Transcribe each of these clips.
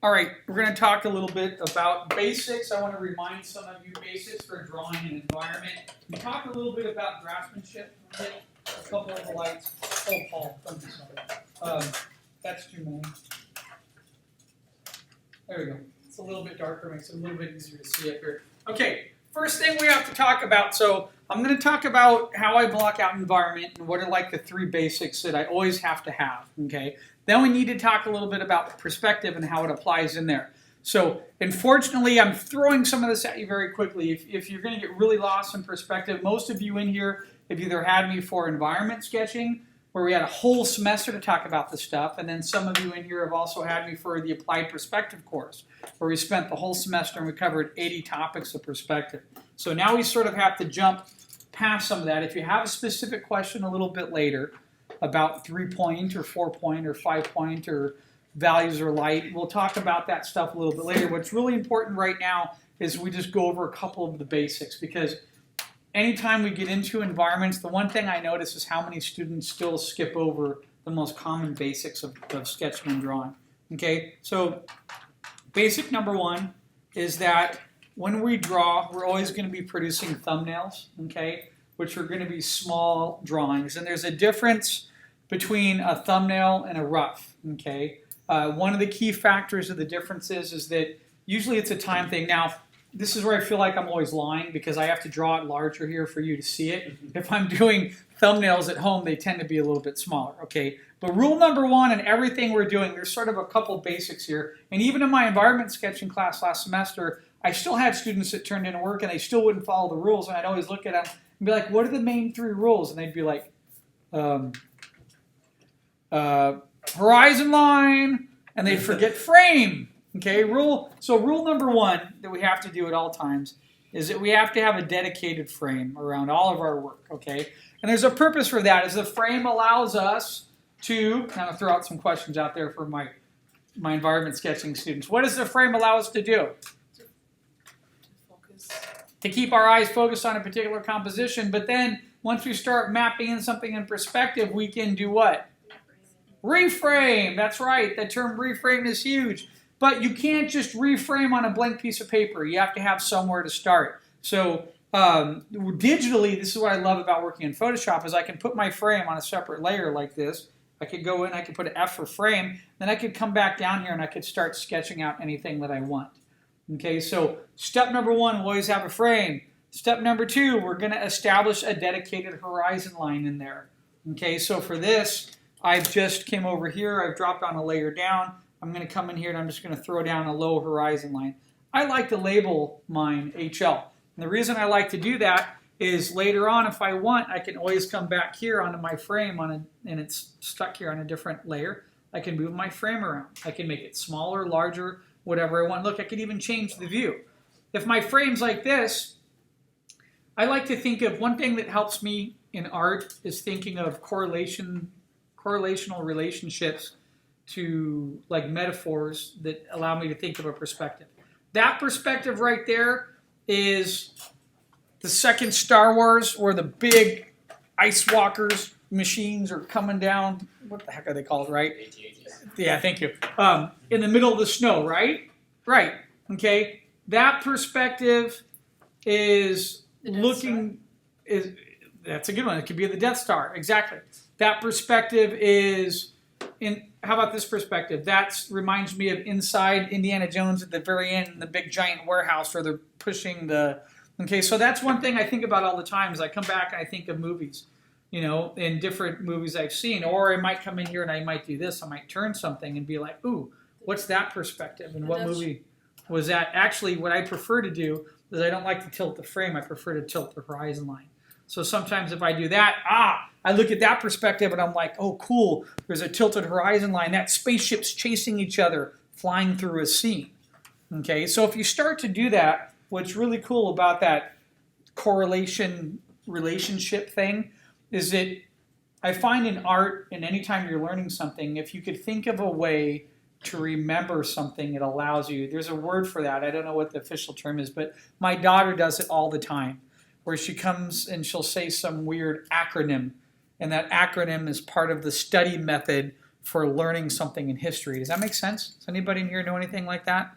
All right, we're going to talk a little bit about basics. I want to remind some of you basics for drawing an environment. We talk a little bit about draftsmanship. Hit a couple of the lights. Oh, Paul, don't do something. That's too many. There we go. It's a little bit darker, makes it a little bit easier to see up here. Okay, first thing we have to talk about. So I'm going to talk about how I block out environment and what are like the three basics that I always have to have. Okay. Then we need to talk a little bit about perspective and how it applies in there. So, unfortunately, I'm throwing some of this at you very quickly. If you're going to get really lost in perspective, most of you in here have either had me for environment sketching, where we had a whole semester to talk about this stuff, and then some of you in here have also had me for the applied perspective course, where we spent the whole semester and we covered 80 topics of perspective. So now we sort of have to jump past some of that. If you have a specific question a little bit later, about 3-point or 4-point or 5-point or values or light. We'll talk about that stuff a little bit later. What's really important right now is we just go over a couple of the basics, because anytime we get into environments, the one thing I notice is how many students still skip over the most common basics of sketching and drawing. Okay, so basic number one is that when we draw, we're always going to be producing thumbnails, okay, which are going to be small drawings. And there's a difference between a thumbnail and a rough, okay? One of the key factors of the differences is that usually it's a time thing. Now, this is where I feel like I'm always lying, because I have to draw it larger here for you to see it. If I'm doing thumbnails at home, they tend to be a little bit smaller, okay? But rule number one in everything we're doing, there's sort of a couple basics here. And even in my environment sketching class last semester, I still had students that turned in work and they still wouldn't follow the rules. And I'd always look at them and be like, what are the main 3 rules? And they'd be like, horizon line, and they'd forget frame. Okay, so rule number one that we have to do at all times is that we have to have a dedicated frame around all of our work, okay? And there's a purpose for that, is the frame allows us to, kind of throw out some questions out there for my environment sketching students. What does the frame allow us to do? To keep our eyes focused on a particular composition, but then once we start mapping in something in perspective, we can do what? Reframe. That's right. The term reframe is huge. But you can't just reframe on a blank piece of paper. You have to have somewhere to start. So digitally, this is what I love about working in Photoshop, is I can put my frame on a separate layer like this. I could go in, I could put an F for frame, then I could come back down here and I could start sketching out anything that I want. Okay, so step number one, we'll always have a frame. Step number two, we're going to establish a dedicated horizon line in there. Okay, so for this, I've just came over here, I've dropped on a layer down. I'm going to come in here and I'm just going to throw down a low horizon line. I like to label mine HL. And the reason I like to do that is later on, if I want, I can always come back here onto my frame and it's stuck here on a different layer. I can move my frame around. I can make it smaller, larger, whatever I want. Look, I could even change the view. If my frame's like this, I like to think of one thing that helps me in art is thinking of correlational relationships to like metaphors that allow me to think of a perspective. That perspective right there is the second Star Wars, where the big ice walkers machines are coming down. What the heck are they called, right? Yeah, thank you. In the middle of the snow, right? Right. Okay. That perspective is looking. That's a good one. It could be the Death Star. Exactly. That perspective is in. How about this perspective? That reminds me of inside Indiana Jones at the very end, in the big giant warehouse where they're pushing the. Okay, so that's one thing I think about all the time. Is I come back and I think of movies, you know, in different movies I've seen, or I might come in here and I might do this. I might turn something and be like, "Ooh, what's that perspective?" And what movie was that? Actually, what I prefer to do is I don't like to tilt the frame. I prefer to tilt the horizon line. So sometimes if I do that, I look at that perspective and I'm like, oh, cool. There's a tilted horizon line. That spaceship's chasing each other, flying through a scene. Okay, so if you start to do that, what's really cool about that correlation relationship thing is that I find in art, and anytime you're learning something, if you could think of a way to remember something, it allows you. There's a word for that. I don't know what the official term is, but my daughter does it all the time, where she comes and she'll say some weird acronym, and that acronym is part of the study method for learning something in history. Does that make sense? Does anybody in here know anything like that?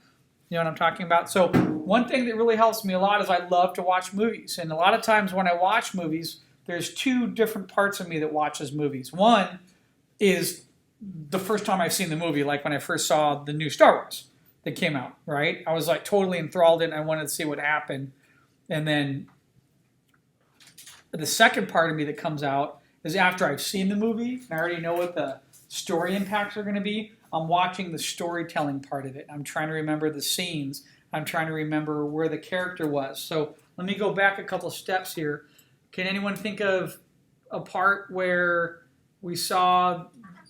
You know what I'm talking about? So one thing that really helps me a lot is I love to watch movies. And a lot of times when I watch movies, there's two different parts of me that watches movies. One is the first time I've seen the movie, like when I first saw the new Star Wars that came out, right? I was like totally enthralled in it and I wanted to see what happened. And then the second part of me that comes out is after I've seen the movie and I already know what the story impacts are going to be, I'm watching the storytelling part of it. I'm trying to remember the scenes. I'm trying to remember where the character was. So let me go back a couple steps here. Can anyone think of a part where we saw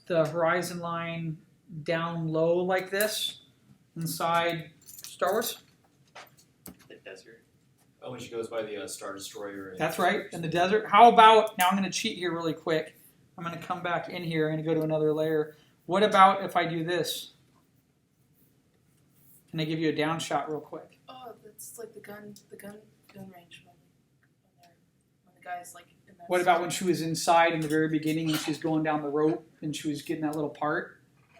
the horizon line down low like this inside Star Wars? The desert. Oh, when she goes by the Star Destroyer. That's right, in the desert. How about, now I'm going to cheat here really quick. I'm going to come back in here. I'm going to go to another layer. What about if I do this? Can I give you a down shot real quick? Oh, that's like the gun range when the guy's like in that. What about when she was inside in the very beginning and she's going down the rope and she was getting that little part?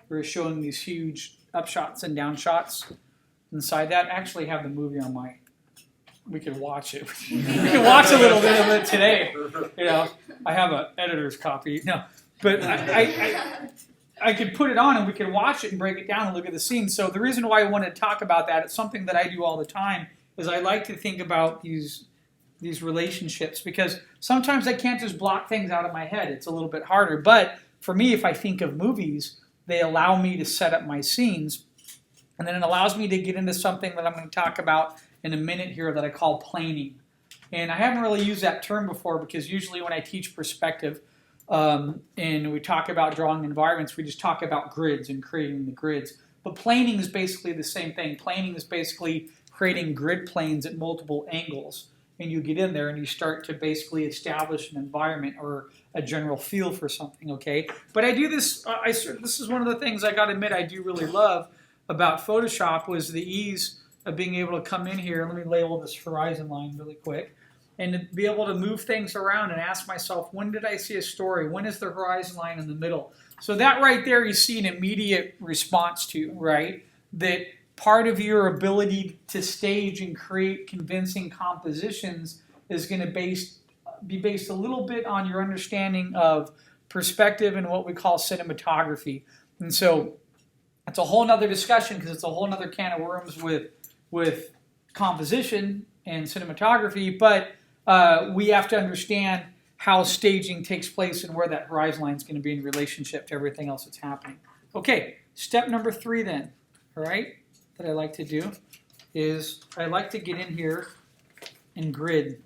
We were showing these huge up shots and down shots inside that. I actually have the movie on my. We could watch it. We could watch a little bit of it today. You know, I have an editor's copy. No, but I could put it on and we could watch it and break it down and look at the scenes. So the reason why I want to talk about that, it's something that I do all the time, is I like to think about these relationships because sometimes I can't just block things out of my head. It's a little bit harder. But for me, if I think of movies, they allow me to set up my scenes. And then it allows me to get into something that I'm going to talk about in a minute here that I call planing. And I haven't really used that term before because usually when I teach perspective, and we talk about drawing environments, we just talk about grids and creating the grids. But planing is basically the same thing. Planing is basically creating grid planes at multiple angles. And you get in there and you start to basically establish an environment or a general feel for something, okay? But I do this, this is one of the things I got to admit I do really love about Photoshop was the ease of being able to come in here. Let me label this horizon line really quick. And to be able to move things around and ask myself, when did I see a story? When is the horizon line in the middle? So that right there you see an immediate response to, right? That part of your ability to stage and create convincing compositions is going to be based a little bit on your understanding of perspective and what we call cinematography. And so it's a whole nother discussion because it's a whole nother can of worms with composition and cinematography, but we have to understand how staging takes place and where that horizon line is going to be in relationship to everything else that's happening. Okay, step number 3 then, all right, that I like to do is I like to get in here and grid.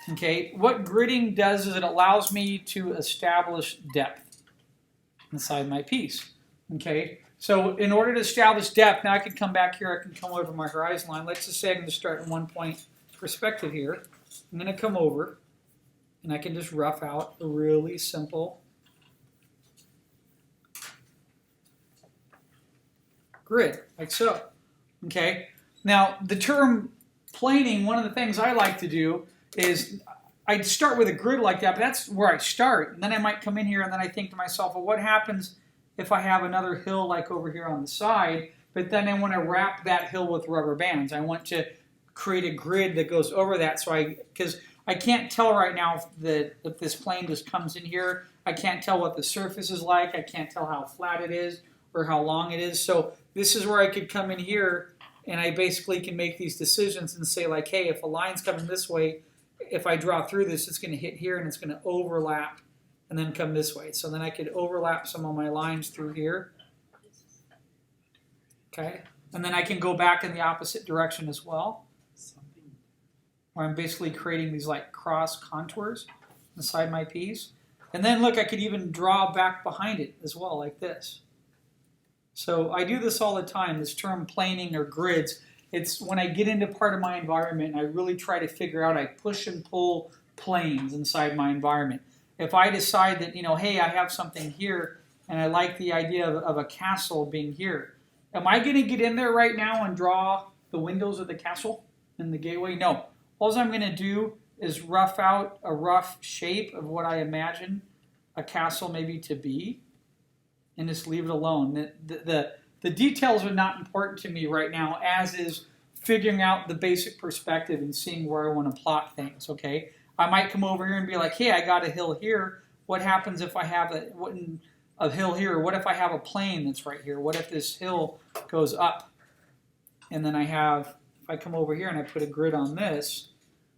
Okay, what gridding does is it allows me to establish depth inside my piece. Okay, so in order to establish depth, now I can come back here, I can come over my horizon line. Let's just say I'm going to start in 1 point perspective here. I'm going to come over and I can just rough out a really simple grid, like so. Okay, now the term planing, one of the things I like to do is I start with a grid like that, but that's where I start. And then I might come in here and then I think to myself, well, what happens if I have another hill like over here on the side, but then I want to wrap that hill with rubber bands. I want to create a grid that goes over that because I can't tell right now if this plane just comes in here. I can't tell what the surface is like. I can't tell how flat it is or how long it is. So this is where I could come in here and I basically can make these decisions and say like, hey, if a line's coming this way, if I draw through this, it's going to hit here and it's going to overlap and then come this way. So then I could overlap some of my lines through here. Okay, and then I can go back in the opposite direction as well, where I'm basically creating these like cross contours inside my piece. And then look, I could even draw back behind it as well, like this. So I do this all the time, this term planing or grids. It's when I get into part of my environment, I really try to figure out, I push and pull planes inside my environment. If I decide that, hey, I have something here, and I like the idea of a castle being here, am I going to get in there right now and draw the windows of the castle and the gateway? No. All I'm going to do is rough out a rough shape of what I imagine a castle maybe to be. and just leave it alone. The details are not important to me right now, as is figuring out the basic perspective and seeing where I want to plot things, okay? I might come over here and be like, hey, I got a hill here. What happens if I have a hill here? What if I have a plane that's right here? What if this hill goes up? And then if I come over here and I put a grid on this,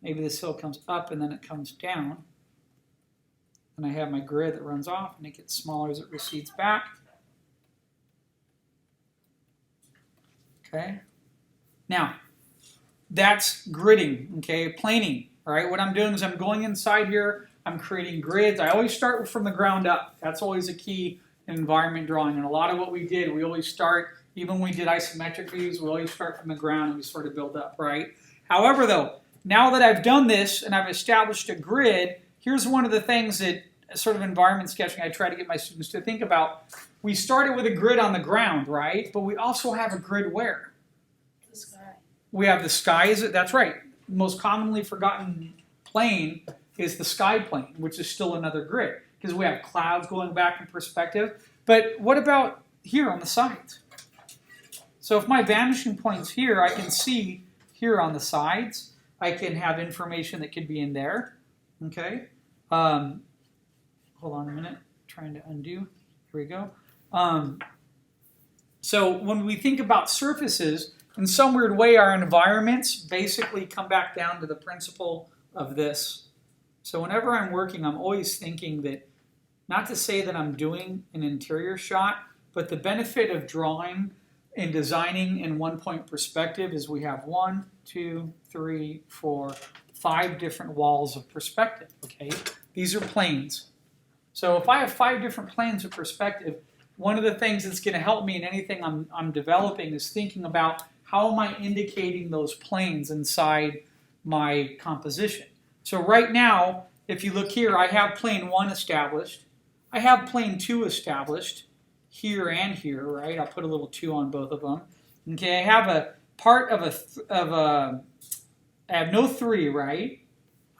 maybe this hill comes up and then it comes down. And I have my grid that runs off and it gets smaller as it recedes back. Okay. Now, that's gridding, okay, planing. All right, what I'm doing is I'm going inside here, I'm creating grids. I always start from the ground up. That's always a key in environment drawing. And a lot of what we did, we always start, even when we did isometric views, we always start from the ground and we sort of build up, right? However, though, now that I've done this and I've established a grid, here's one of the things that sort of environment sketching I try to get my students to think about. We started with a grid on the ground, right? But we also have a grid where? The sky. We have the sky, that's right. Most commonly forgotten plane is the sky plane, which is still another grid, because we have clouds going back in perspective. But what about here on the sides? So if my vanishing point's here, I can see here on the sides. I can have information that could be in there. Okay. Hold on a minute. Trying to undo. Here we go. So when we think about surfaces, in some weird way, our environments basically come back down to the principle of this. So whenever I'm working, I'm always thinking that, not to say that I'm doing an interior shot, but the benefit of drawing and designing in one-point perspective is we have 1, 2, 3, 4, 5 different walls of perspective, okay? These are planes. So if I have 5 different planes of perspective, one of the things that's going to help me in anything I'm developing is thinking about how am I indicating those planes inside my composition. So right now, if you look here, I have plane 1 established. I have plane 2 established here and here, right? I'll put a little 2 on both of them. Okay, I have a part of I have no 3, right?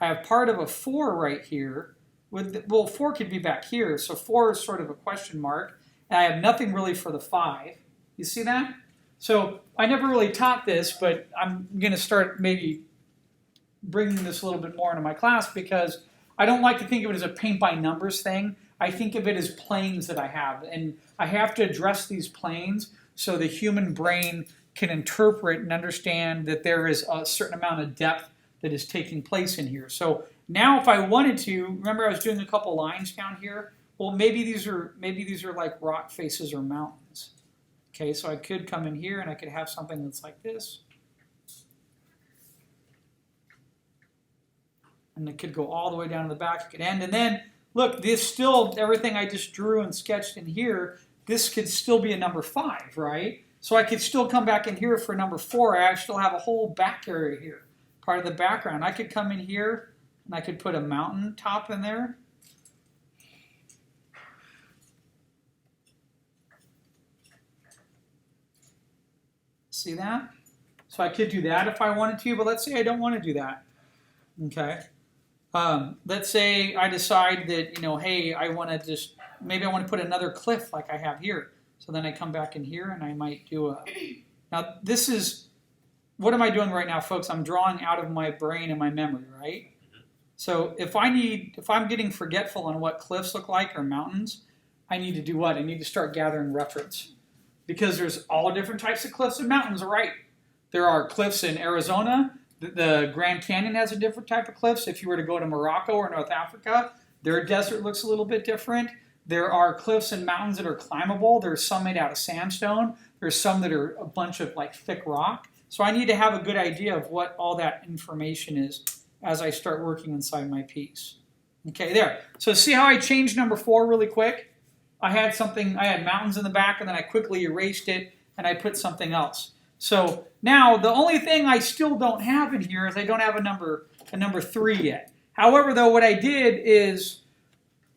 I have part of a 4 right here. Well, 4 could be back here, so 4 is sort of a question mark. And I have nothing really for the 5. You see that? So I never really taught this, but I'm going to start maybe bringing this a little bit more into my class, because I don't like to think of it as a paint by numbers thing. I think of it as planes that I have, and I have to address these planes so the human brain can interpret and understand that there is a certain amount of depth that is taking place in here. So now if I wanted to, remember I was doing a couple lines down here? Well, maybe these are like rock faces or mountains. Okay, so I could come in here and I could have something that's like this. And it could go all the way down to the back, it could end. And then, look, this still, everything I just drew and sketched in here, this could still be a number 5, right? So I could still come back in here for number 4. I still have a whole back area here, part of the background. I could come in here and I could put a mountain top in there. See that? So I could do that if I wanted to, but let's say I don't want to do that. Okay. Let's say I decide that, hey, maybe I want to put another cliff like I have here. So then I come back in here and I might do now this is, what am I doing right now, folks? I'm drawing out of my brain and my memory, right? So if I'm getting forgetful on what cliffs look like or mountains, I need to do what? I need to start gathering reference. Because there's all different types of cliffs and mountains, right? There are cliffs in Arizona. The Grand Canyon has a different type of cliffs. If you were to go to Morocco or North Africa, their desert looks a little bit different. There are cliffs and mountains that are climbable. There's some made out of sandstone. There's some that are a bunch of like thick rock. So I need to have a good idea of what all that information is as I start working inside my piece. Okay, there. So see how I changed number 4 really quick? I had mountains in the back, and then I quickly erased it, and I put something else. So now the only thing I still don't have in here is I don't have a number 3 yet. However, though, what I did is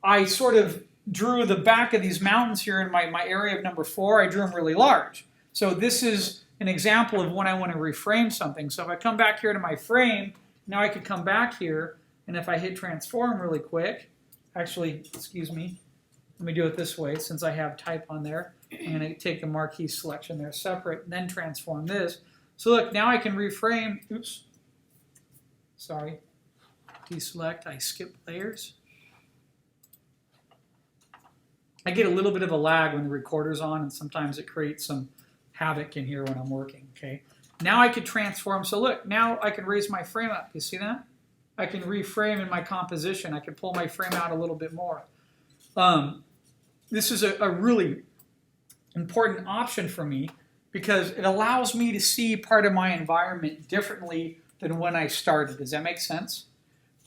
I sort of drew the back of these mountains here in my area of number 4. I drew them really large. So this is an example of when I want to reframe something. So if I come back here to my frame, now I could come back here, and if I hit transform really quick, actually, excuse me, Let me do it this way, since I have type on there. I'm going to take the marquee selection there separate, and then transform this. So look, now I can reframe. Oops. Sorry. Deselect. I skip layers. I get a little bit of a lag when the recorder's on, and sometimes it creates some havoc in here when I'm working. Okay. Now I could transform. So look, now I can raise my frame up. You see that? I can reframe in my composition. I can pull my frame out a little bit more. This is a really important option for me because it allows me to see part of my environment differently than when I started. Does that make sense?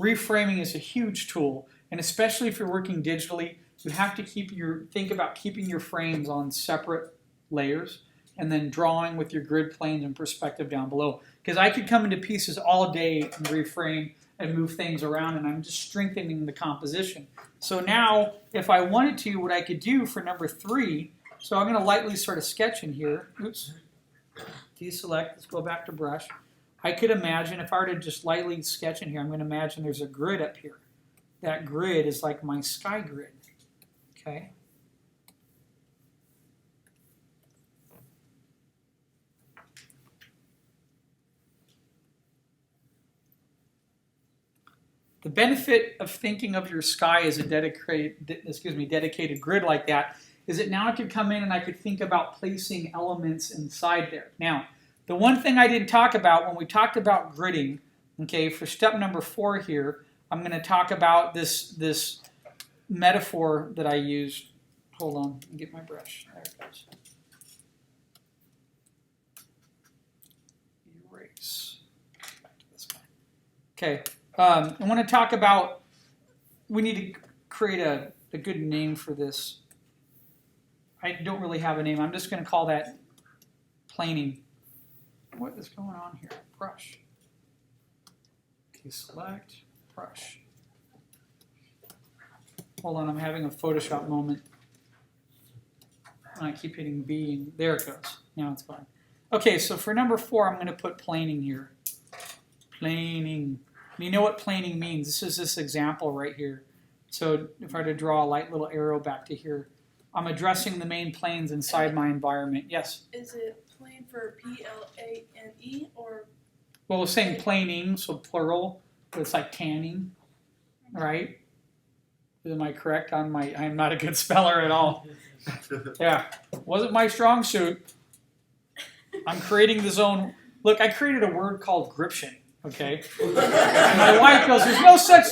Reframing is a huge tool, and especially if you're working digitally, you have to think about keeping your frames on separate layers and then drawing with your grid planes and perspective down below. Because I could come into pieces all day and reframe and move things around, and I'm just strengthening the composition. So now, if I wanted to, what I could do for number 3, so I'm going to lightly sort of sketch in here. Oops. Deselect. Let's go back to brush. I could imagine, if I were to just lightly sketch in here, I'm going to imagine there's a grid up here. That grid is like my sky grid. Okay. The benefit of thinking of your sky as a dedicated grid like that is that now I could come in and I could think about placing elements inside there. Now, the one thing I didn't talk about when we talked about gridding, okay, for step number 4 here, I'm going to talk about this metaphor that I used. Hold on, let me get my brush. There it goes. Erase. Back to this guy. Okay. I want to talk about, we need to create a good name for this. I don't really have a name. I'm just going to call that planing. What is going on here? Brush. Okay, select, brush. Hold on, I'm having a Photoshop moment. I keep hitting B, and there it goes. Now it's gone. Okay, so for number 4, I'm going to put planing here. Planing. You know what planing means. This is this example right here. So if I were to draw a light little arrow back to here, I'm addressing the main planes inside my environment. Yes? Is it plane for P-L-A-N-E or? Well, we're saying planing, so plural, but it's like tanning, right? Am I correct on I'm not a good speller at all. Yeah, wasn't my strong suit. I'm creating the zone. Look, I created a word called gription. Okay, and my wife goes, "There's no such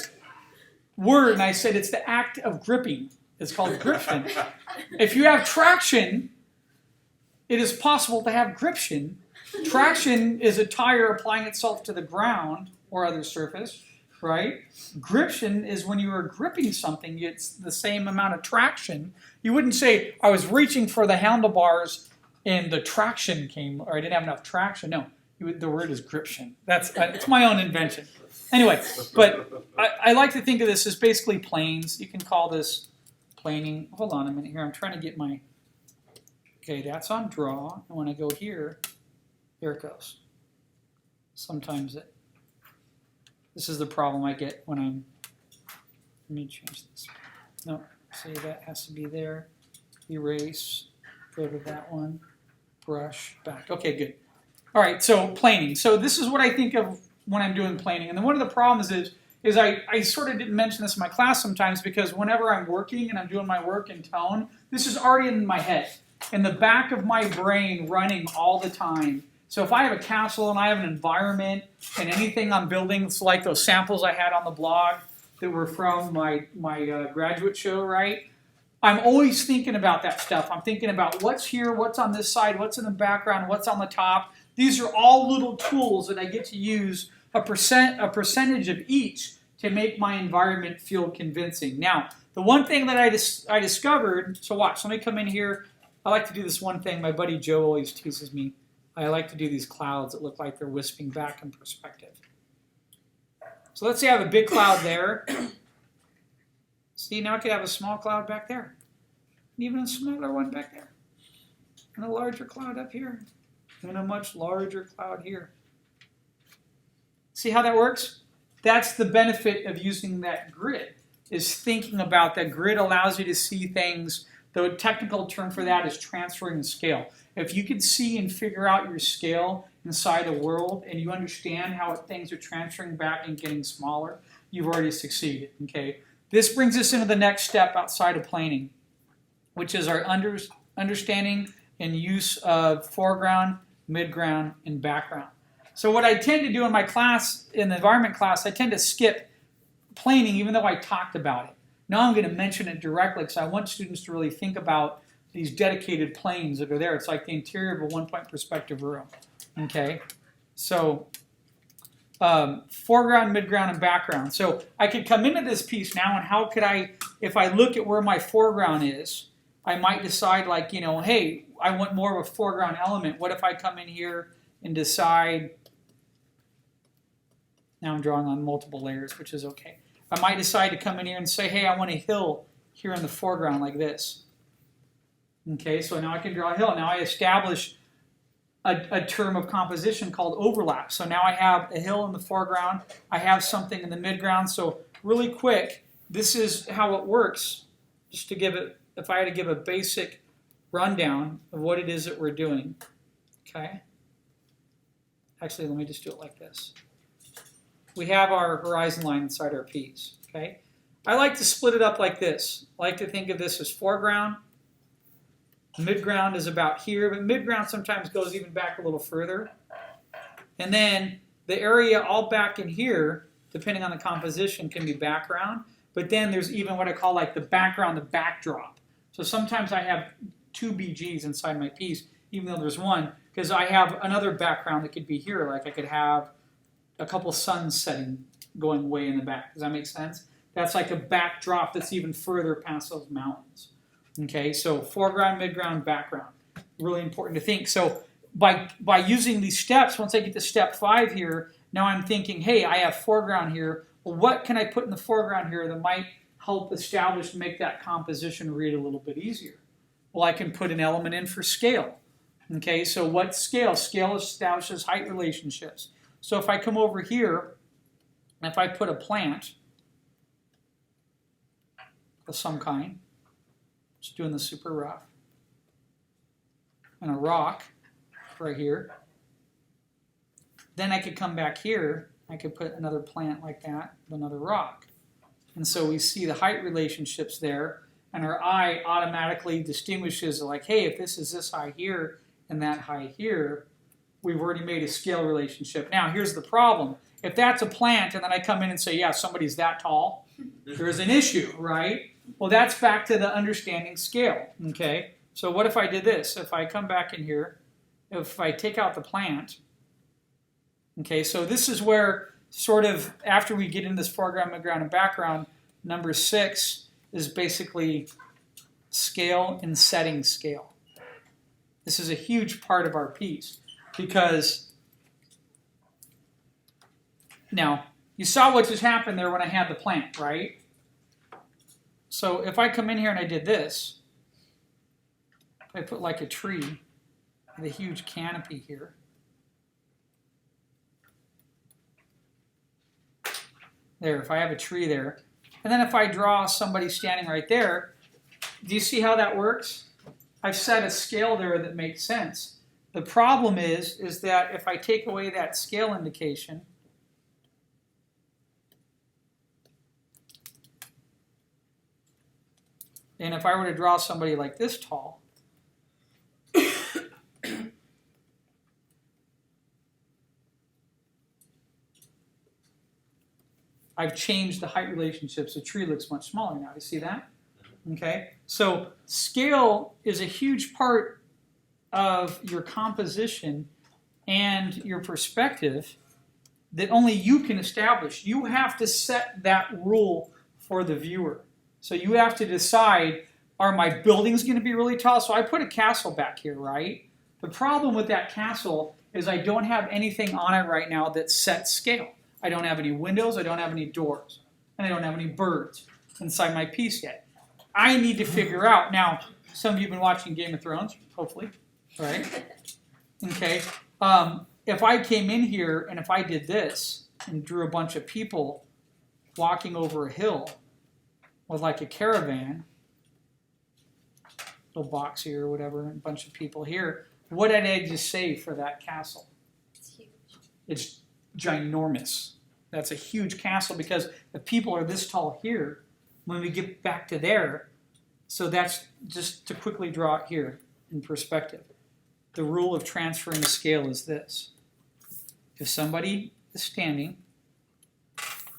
word," and I said, "It's the act of gripping. It's called gription. If you have traction, it is possible to have gription. Traction is a tire applying itself to the ground or other surface, right? Gription is when you are gripping something, it's the same amount of traction. You wouldn't say, I was reaching for the handlebars and the traction came, or I didn't have enough traction. No. The word is gription. It's my own invention. Anyway, but I like to think of this as basically planes. You can call this planing. Hold on a minute here. I'm trying to get my... Okay, that's on draw. And when I go here, there it goes. Sometimes this is the problem I get when I'm... Let me change this. No, see, that has to be there. Erase. Go to that one. Brush. Back. Okay, good. All right, so planing. So this is what I think of when I'm doing planing. And then one of the problems is I sort of didn't mention this in my class sometimes because whenever I'm working and I'm doing my work in tone, this is already in my head, in the back of my brain running all the time. So if I have a castle and I have an environment and anything I'm building, it's like those samples I had on the blog that were from my graduate show, right? I'm always thinking about that stuff. I'm thinking about what's here, what's on this side, what's in the background, what's on the top. These are all little tools that I get to use a percentage of each to make my environment feel convincing. Now, the one thing that I discovered, so watch, let me come in here. I like to do this one thing. My buddy Joe always teases me. I like to do these clouds that look like they're wisping back in perspective. So let's say I have a big cloud there. See, now I could have a small cloud back there. And even a smaller one back there. And a larger cloud up here. And a much larger cloud here. See how that works? That's the benefit of using that grid. is thinking about that grid allows you to see things. The technical term for that is transferring the scale. If you can see and figure out your scale inside the world and you understand how things are transferring back and getting smaller, you've already succeeded. Okay. This brings us into the next step outside of planing, which is our understanding and use of foreground, midground, and background. So what I tend to do in my class, in the environment class, I tend to skip planing even though I talked about it. Now I'm going to mention it directly because I want students to really think about these dedicated planes that are there. It's like the interior of a one-point perspective room. Okay, so foreground, midground, and background. So I could come into this piece now, and how could I, if I look at where my foreground is, I might decide like, you know, hey, I want more of a foreground element. What if I come in here and decide, now I'm drawing on multiple layers, which is okay. I might decide to come in here and say, hey, I want a hill here in the foreground like this. Okay, so now I can draw a hill. Now I establish a term of composition called overlap. So now I have a hill in the foreground. I have something in the midground. So really quick, this is how it works. Just to give it, if I had to give a basic rundown of what it is that we're doing. Okay. Actually, let me just do it like this. We have our horizon line inside our piece. Okay. I like to split it up like this. I like to think of this as foreground. Midground is about here, but midground sometimes goes even back a little further. And then the area all back in here, depending on the composition, can be background. But then there's even what I call like the background, the backdrop. So sometimes I have two BGs inside my piece, even though there's one, because I have another background that could be here. Like I could have a couple suns setting going way in the back. Does that make sense? That's like a backdrop that's even further past those mountains. Okay, so foreground, midground, background. Really important to think. So by using these steps, once I get to step 5 here, now I'm thinking, hey, I have foreground here. Well, what can I put in the foreground here that might help establish and make that composition read a little bit easier? Well, I can put an element in for scale. Okay, so what scale? Scale establishes height relationships. So if I come over here, and if I put a plant of some kind, just doing the super rough, and a rock right here, then I could come back here, I could put another plant like that, another rock. And so we see the height relationships there, and our eye automatically distinguishes like, hey, if this is this high here and that high here, we've already made a scale relationship. Now, here's the problem. If that's a plant, and then I come in and say, yeah, somebody's that tall, there's an issue, right? Well, that's back to the understanding scale, okay? So what if I did this? If I come back in here, if I take out the plant, okay, so this is where sort of after we get into this foreground, midground, and background, number 6 is basically scale and setting scale. This is a huge part of our piece because now you saw what just happened there when I had the plant, right? So if I come in here and I did this, I put like a tree with a huge canopy here. There, if I have a tree there. And then if I draw somebody standing right there, do you see how that works? I've set a scale there that makes sense. The problem is that if I take away that scale indication, and if I were to draw somebody like this tall, I've changed the height relationships. The tree looks much smaller now. You see that? Okay. So scale is a huge part of your composition and your perspective that only you can establish. You have to set that rule for the viewer. So you have to decide, are my buildings going to be really tall? So I put a castle back here, right? The problem with that castle is I don't have anything on it right now that sets scale. I don't have any windows, I don't have any doors, and I don't have any birds inside my piece yet. I need to figure out, now, some of you have been watching Game of Thrones, hopefully, right? Okay. If I came in here and if I did this and drew a bunch of people walking over a hill, with like a caravan, little box here or whatever, and a bunch of people here, what did I just say for that castle? It's huge. It's ginormous. That's a huge castle because the people are this tall here when we get back to there. So that's just to quickly draw it here in perspective. The rule of transferring scale is this. If somebody is standing,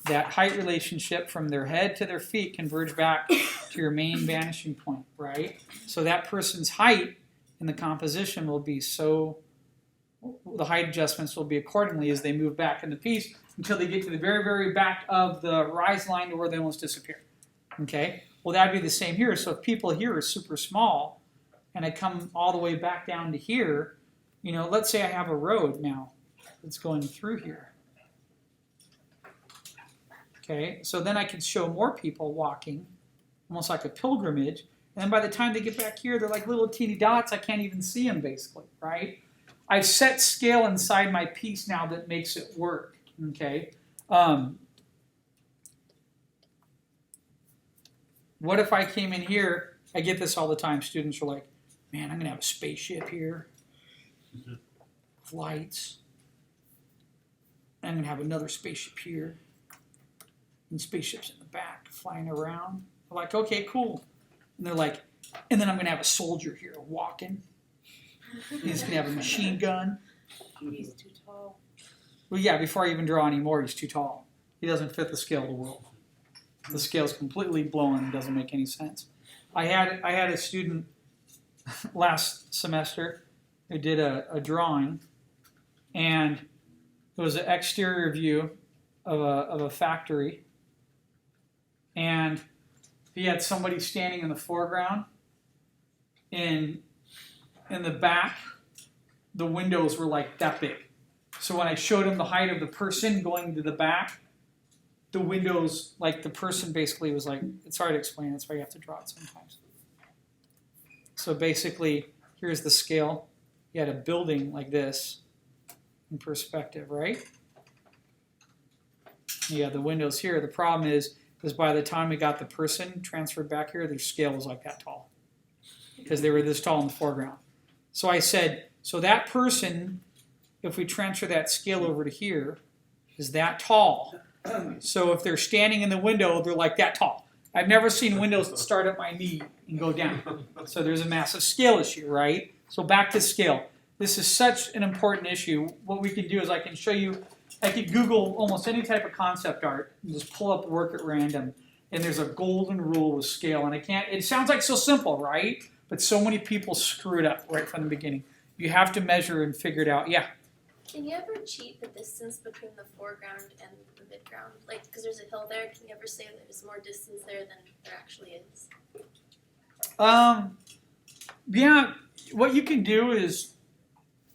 that height relationship from their head to their feet converge back to your main vanishing point, right? So that person's height in the composition will be so, the height adjustments will be accordingly as they move back in the piece until they get to the very, very back of the horizon line to where they almost disappear. Okay? Well, that'd be the same here. So if people here are super small and I come all the way back down to here, you know, let's say I have a road now that's going through here. Okay, so then I could show more people walking, almost like a pilgrimage. And then by the time they get back here, they're like little teeny dots. I can't even see them, basically, right? I've set scale inside my piece now that makes it work, okay? What if I came in here? I get this all the time. Students are like, man, I'm going to have a spaceship here with lights. I'm going to have another spaceship here. And spaceships in the back flying around. I'm like, okay, cool. And they're like, and then I'm going to have a soldier here walking. He's going to have a machine gun. He's too tall. Well, yeah, before I even draw any more, he's too tall. He doesn't fit the scale of the world. The scale's completely blown and doesn't make any sense. I had a student last semester who did a drawing, and it was an exterior view of a factory, and he had somebody standing in the foreground. In the back, the windows were like that big. So when I showed him the height of the person going to the back, the windows, like the person basically was like, it's hard to explain, that's why you have to draw it sometimes. So basically, here's the scale. You had a building like this in perspective, right? You have the windows here. The problem is by the time we got the person transferred back here, their scale was like that tall because they were this tall in the foreground. So I said, so that person, if we transfer that scale over to here, is that tall. So if they're standing in the window, they're like that tall. I've never seen windows that start at my knee and go down. So there's a massive scale issue, right? So back to scale. This is such an important issue. What we can do is I can show you, I could Google almost any type of concept art and just pull up work at random. And there's a golden rule with scale. And it sounds like so simple, right? But so many people screw it up right from the beginning. You have to measure and figure it out. Yeah? Can you ever cheat the distance between the foreground and the midground? Like, because there's a hill there, can you ever say that there's more distance there than there actually is? Yeah, what you can do is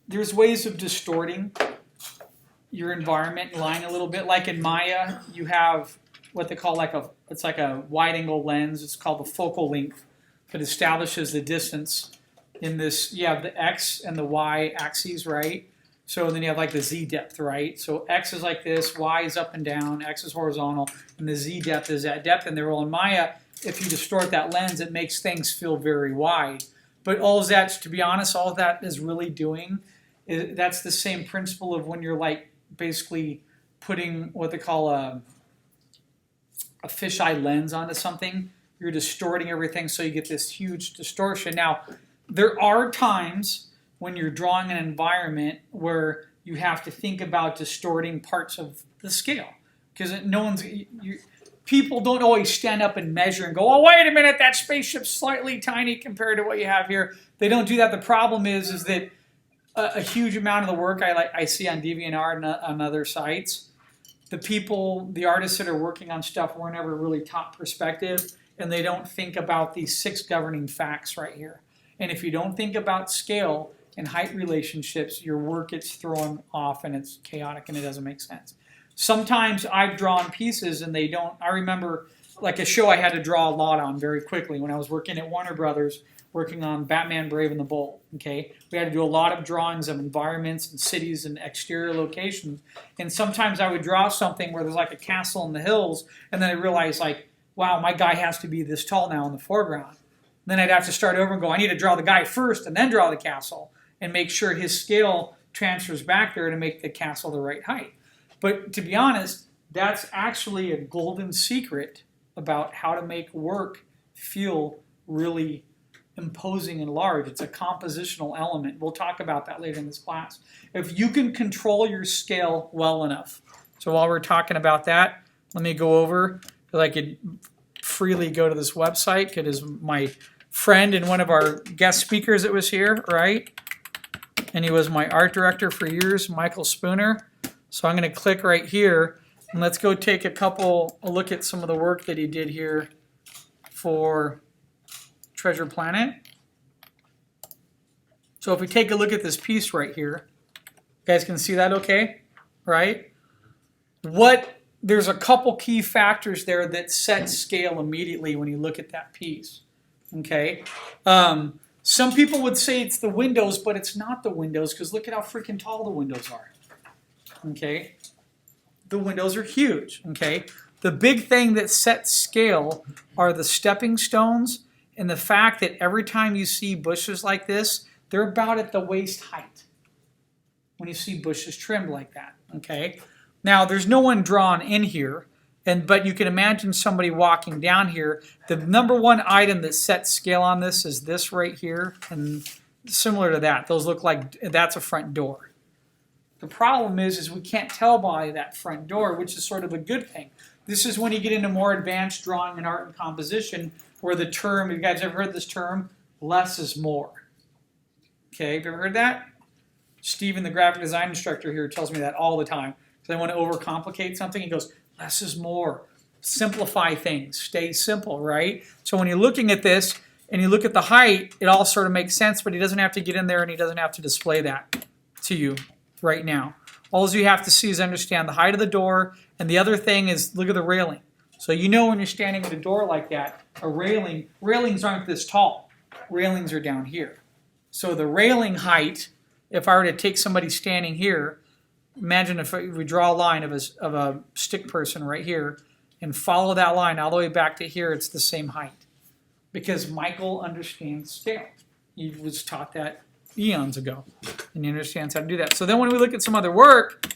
there's ways of distorting your environment and line a little bit. Like in Maya, you have what they call it's like a wide angle lens. It's called the focal length. It establishes the distance in this. You have the X and the Y axes, right? So then you have like the Z depth, right? So X is like this, Y is up and down, X is horizontal, and the Z depth is that depth. And they're all in Maya. If you distort that lens, it makes things feel very wide. But all of that, to be honest, all of that is really doing, that's the same principle of when you're like basically putting what they call a fisheye lens onto something. You're distorting everything so you get this huge distortion. Now, there are times when you're drawing an environment where you have to think about distorting parts of the scale. Because people don't always stand up and measure and go, oh, wait a minute, that spaceship's slightly tiny compared to what you have here. They don't do that. The problem is that a huge amount of the work I see on DeviantArt and on other sites, the artists that are working on stuff weren't ever really taught perspective, and they don't think about these 6 governing facts right here. And if you don't think about scale and height relationships, your work gets thrown off and it's chaotic and it doesn't make sense. Sometimes I've drawn pieces and they don't. I remember like a show I had to draw a lot on very quickly when I was working at Warner Brothers, working on Batman Brave and the Bold. Okay, we had to do a lot of drawings of environments and cities and exterior locations. And sometimes I would draw something where there's like a castle in the hills, and then I realized like, wow, my guy has to be this tall now in the foreground. Then I'd have to start over and go, I need to draw the guy first and then draw the castle and make sure his scale transfers back there to make the castle the right height. But to be honest, that's actually a golden secret about how to make work feel really imposing and large. It's a compositional element. We'll talk about that later in this class. If you can control your scale well enough. So while we're talking about that, let me go over, because I could freely go to this website, because my friend and one of our guest speakers that was here, right? And he was my art director for years, Michael Spooner. So I'm going to click right here, and let's go take a look at some of the work that he did here for Treasure Planet. So if we take a look at this piece right here, you guys can see that okay, right? There's a couple key factors there that set scale immediately when you look at that piece, okay? Some people would say it's the windows, but it's not the windows, because look at how freaking tall the windows are, okay? The windows are huge, okay? The big thing that sets scale are the stepping stones and the fact that every time you see bushes like this, they're about at the waist height when you see bushes trimmed like that, okay? Now, there's no one drawn in here, but you can imagine somebody walking down here. The number one item that sets scale on this is this right here, and similar to that. Those look like that's a front door. The problem is we can't tell by that front door, which is sort of a good thing. This is when you get into more advanced drawing and art and composition, where the term, you guys ever heard this term? Less is more. Okay, have you ever heard that? Steven, the graphic design instructor here, tells me that all the time. Because I want to overcomplicate something, he goes, less is more. Simplify things. Stay simple, right? So when you're looking at this and you look at the height, it all sort of makes sense, but he doesn't have to get in there and he doesn't have to display that to you right now. All you have to see is understand the height of the door, and the other thing is look at the railing. So you know when you're standing at a door like that, railings aren't this tall. Railings are down here. So the railing height, if I were to take somebody standing here, imagine if we draw a line of a stick person right here and follow that line all the way back to here, it's the same height. Because Michael understands scale. He was taught that eons ago, and he understands how to do that. So then when we look at some other work,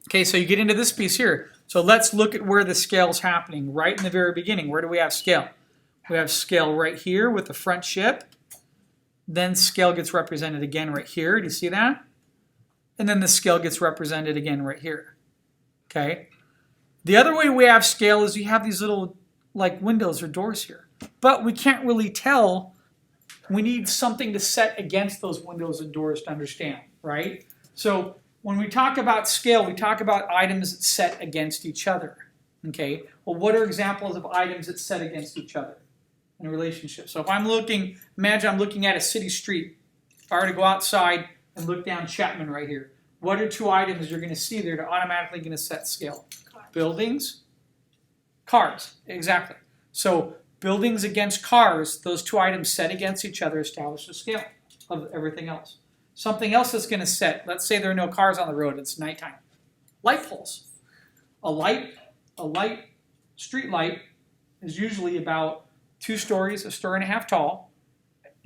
okay, so you get into this piece here. So let's look at where the scale's happening right in the very beginning. Where do we have scale? We have scale right here with the front ship. Then scale gets represented again right here. Do you see that? And then the scale gets represented again right here. Okay? The other way we have scale is you have these little like windows or doors here. But we can't really tell. We need something to set against those windows and doors to understand, right? So when we talk about scale, we talk about items set against each other. Okay? Well, what are examples of items that set against each other in a relationship? So if I'm looking, imagine I'm looking at a city street. If I were to go outside and look down Chapman right here, what are two items you're going to see there that are automatically going to set scale? Cars. Buildings, cars. Exactly. So buildings against cars, those two items set against each other establish the scale of everything else. Something else that's going to set, let's say there are no cars on the road, it's nighttime. Light poles. A light street light is usually about 2 stories, 1.5 stories tall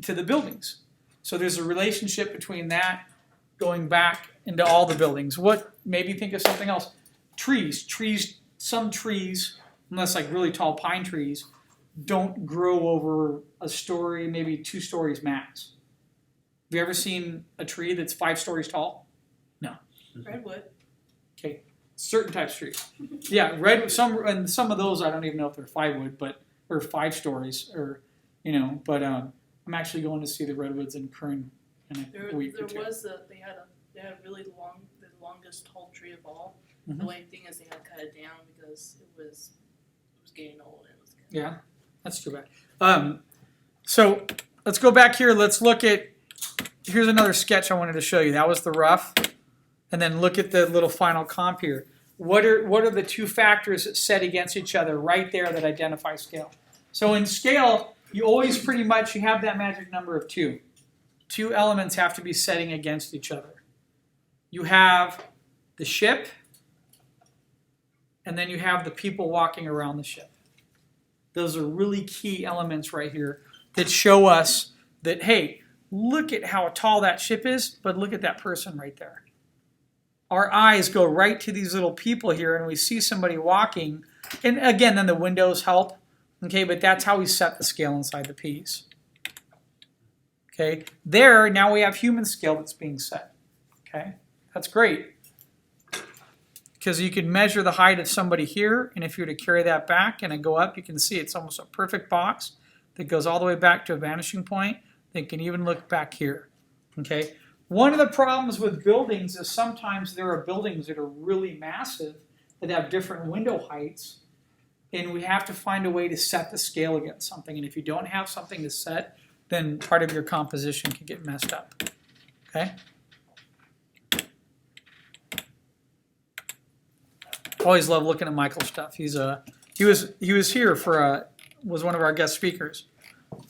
to the buildings. So there's a relationship between that going back into all the buildings. Maybe think of something else. Trees, some trees, unless like really tall pine trees, don't grow over 1 story, maybe 2 stories max. Have you ever seen a tree that's 5 stories tall? No. Redwood. Okay, certain types of trees. Yeah, some of those I don't even know if they're 5 wood, or 5 stories, or But I'm actually going to see the redwoods in Kern in a week or two. They had a really long, the longest tall tree of all. Mhm. The only thing is they had to cut it down because it was getting old and it was Yeah, that's too bad. So let's go back here. Let's look at. Here's another sketch I wanted to show you. That was the rough, and then look at the little final comp here. What are the two factors that set against each other right there that identify scale? So in scale, you always pretty much you have that magic number of 2. 2 elements have to be setting against each other. You have the ship, and then you have the people walking around the ship. Those are really key elements right here that show us that, hey, look at how tall that ship is, but look at that person right there. Our eyes go right to these little people here, and we see somebody walking. And again, then the windows help. Okay, but that's how we set the scale inside the piece. Okay, there, now we have human scale that's being set. Okay, that's great. Because you can measure the height of somebody here, and if you were to carry that back and go up, you can see it's almost a perfect box that goes all the way back to a vanishing point. They can even look back here. Okay, one of the problems with buildings is sometimes there are buildings that are really massive that have different window heights, and we have to find a way to set the scale against something. And if you don't have something to set, then part of your composition can get messed up. Okay? Always love looking at Michael's stuff. He was here for was one of our guest speakers